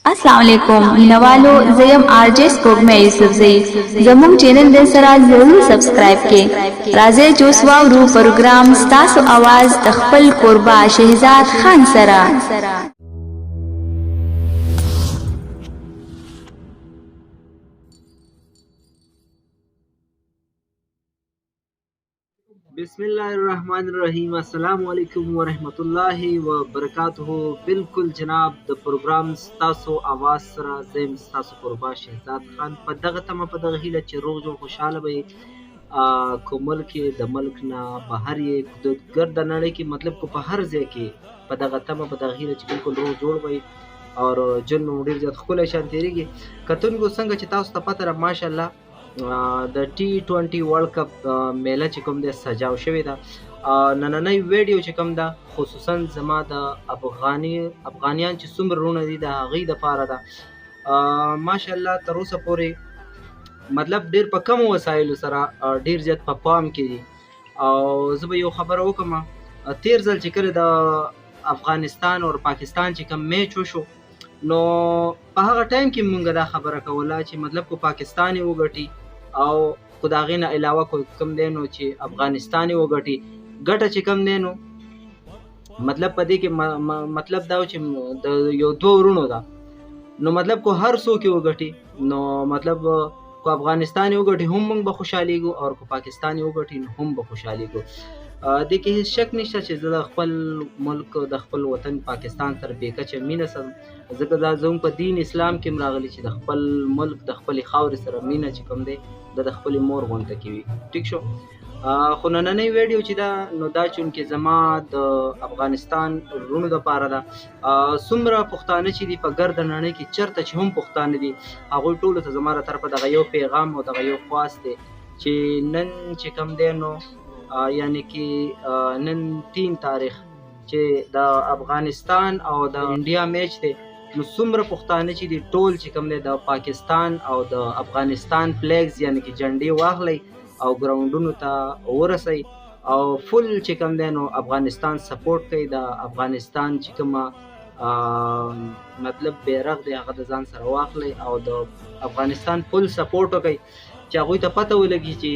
अस्सलाम वालेकुम मिनवालो ज़यम आरजे स्कोप में यूसुफ ज़ई जमुन चैनल दे सरा जरूर सब्सक्राइब के राजे जोसवा रू प्रोग्राम स्टासो आवाज तखपल कोरबा शहजाद खान सरा बिस्मिल्लाहिर्रहमानिर्रहीम अस्सलाम वालेकुम व रहमतुल्लाहि व बरकातहू। बिल्कुल जनाब द प्रोग्राम स्तासो आवाज सरा زم ستاسو قربا شهزاد خان په دغه تمه په دغه هیله چې روغ جوړ خوشاله وي کو ملک د ملک نه بهر یې د ګرد نړۍ کې مطلب کو په هر ځای کې په دغه تمه په دغه هیله چې بالکل روغ جوړ وي او جن مو ډیر زیات ښکلی شان تېرېږي. کتونکو څنګه چې تاسو ته پته ده ماشاءالله د T20 ورلد کپ میله چې کوم دی سجاو شوې ده. نننۍ ویډیو چې کوم ده خصوصا زما د افغانیان چې څومره وروڼه دي د هغوی دپاره ده. ماشاءالله تر اوسه پورې مطلب ډېر په کمو وسایلو سره ډېر زیات په پام کې دي. او زه به یو خبره وکړم، تېر ځل چې کله د افغانستان او پاکستان چې کوم میچ وشو نو په هغه ټایم کې مونږ دا خبره کوله چې مطلب کو پاکستان یې وګټي او خو د هغې نه علاوه کوم دی نو چې افغانستان یې وګټي. ګټه چې کوم دی نو مطلب په دې کې مطلب دا و چې د یو دوه ورونو ده نو مطلب کو هر څوک یې وګټي نو مطلب کو افغانستان یې وګټي هم موږ به خوشحالېږو او کو پاکستان یې وګټي نو هم به خوشحالېږو. دې کې هېڅ شک نشته چې زه د خپل ملک د خپل وطن پاکستان سره بې کچه مینه سم، ځکه دا زموږ په دین اسلام کې هم راغلي چې د خپل ملک د خپلې خاورې سره مینه چې کوم دی د خپلې مور غونته کې وي. ټیک شو. خو نننۍ ویډیو چې ده نو دا چونکې زما د افغانستان وروڼو دپاره ده. څومره پښتانه چې دي په ګرده نړۍ کې چېرته چې هم پښتانه دي هغوی ټولو ته زما له طرفه دغه یو پیغام او دغه یو خواست دی چې نن چې کوم دی نو یعنی کې نن 3 تاریخ چې د افغانستان او د انډیا میچ دی نو څومره پښتانه چې دي ټول چې کوم دی د پاکستان او د افغانستان فلیګز یعنی کې جنډې واخلئ او ګراونډونو ته ورسئ او فل چې کوم دی نو افغانستان سپورټ کوي. د افغانستان چې کومه مطلب بیرغ دی هغه د ځان سره واخلئ او د افغانستان فل سپورټ وکړئ چې هغوی ته پته ولګي چې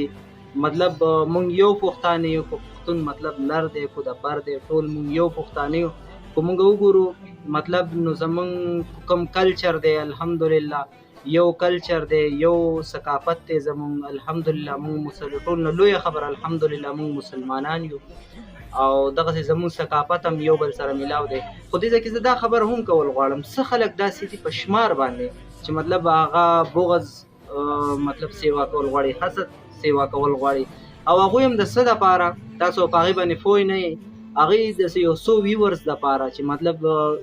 مطلب مونږ یو پښتانه یو، کو پښتون مطلب لر دی کو د بر دی ټول مونږ یو پښتانه یو. کو مونږ وګورو مطلب نو زمونږ کوم کلچر دی الحمدلله یو کلچر دی یو ثقافت دی زمونږ الحمدلله مونږ ټول نه لویه خبره الحمدلله مونږ مسلمانان یو او دغسې زمونږ ثقافت هم یو بل سره میلاو دی. خو دې ځای کې زه دا خبره هم کول غواړم څه خلک داسې دي په شمار باندې چې مطلب هغه بغض مطلب سیوا کول غواړي، حسد سیوا کول غواړي او هغوی هم د څه دپاره تاسو په هغې باندې پوه نه یئ. هغې داسې یو څو ویورز دپاره چې مطلب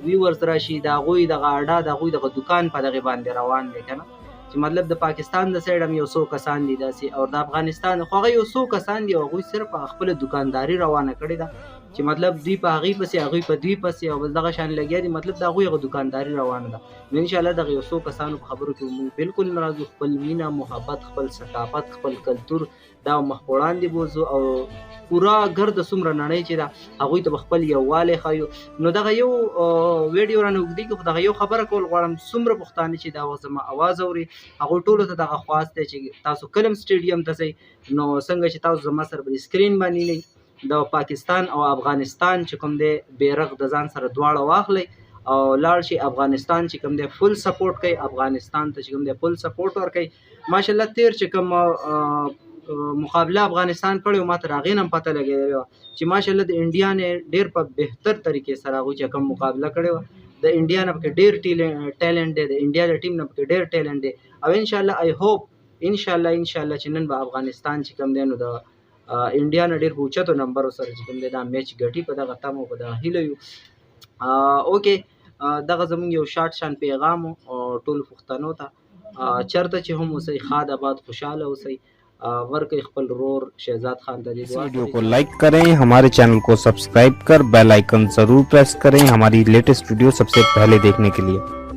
ویورز راشي د هغوی دغه اډه د هغوی دغه دوکان په دغې باندې روان دی که نه چې مطلب د پاکستان د سایډ هم یو څو کسان دي داسې او د افغانستان خو هغه یو څو کسان دي او هغوی صرف خپله دوکانداري روانه کړې ده چې مطلب دوی په هغوی پسې هغوی په دوی پسې او بس دغه شان لګیا دي مطلب د هغوی هغه دوکانداري روانه ده. نو انشاءالله دغه یو څو کسانو په خبرو کې موږ بالکل نه راځو، خپل مینه محبت خپل ثقافت خپل کلتور دا مخ په وړاندې بوځو او پوره ګرده څومره نړۍ چې ده هغوی ته به خپل یووالی ښایو. نو دغه یو ویډیو رانه اوږدېږي خو دغه یو خبره کول غواړم څومره پښتانه چې دا وخت زما اواز اوري هغوی ټولو ته دغه خواست دی چې تاسو کله هم سټیډیم ته ځئ نو څنګه چې تاسو زما سره په سکرین باندې وینئ د پاکستان او افغانستان چې کوم دی بیرغ د ځان سره دواړه واخلئ او لاړ شي افغانستان چې کوم دی فل سپورټ کوي، افغانستان ته چې کوم دی فل سپورټ ورکوي. ماشاءالله تیر چې کوم مقابله افغانستان کړی و ما ته د هغې نه هم پته لګېدلې وه چې ماشاءالله د انډیا نه ډېر په بهتر طریقې سره هغوی چې کوم مقابله کړې وه د انډیا نه پکې ډېر ټیلنټ دی، د انډیا د ټیم نه پکې ډېر ټیلنټ دی او انشاءالله آی هوپ انشاءالله چې نن به افغانستان چې کوم دی نو د انډیا نه ډېر په اوچتو نمبرو سره چې کوم دی دا میچ ګټي په دغه تمه او په دغه هیله یو. اوکې دغه زموږ یو شارټ شان پیغام و ټولو پښتنو ته چېرته چې هم اوسئ ښاد آباد خوشحاله اوسئ. ورکه خپل رور शहजाद खान ته इस वीडियो को लाइक करें, हमारे चैनल को सब्सक्राइब कर बेल आइकन जरूर प्रेस करें हमारी लेटेस्ट वीडियो सबसे पहले देखने के लिए।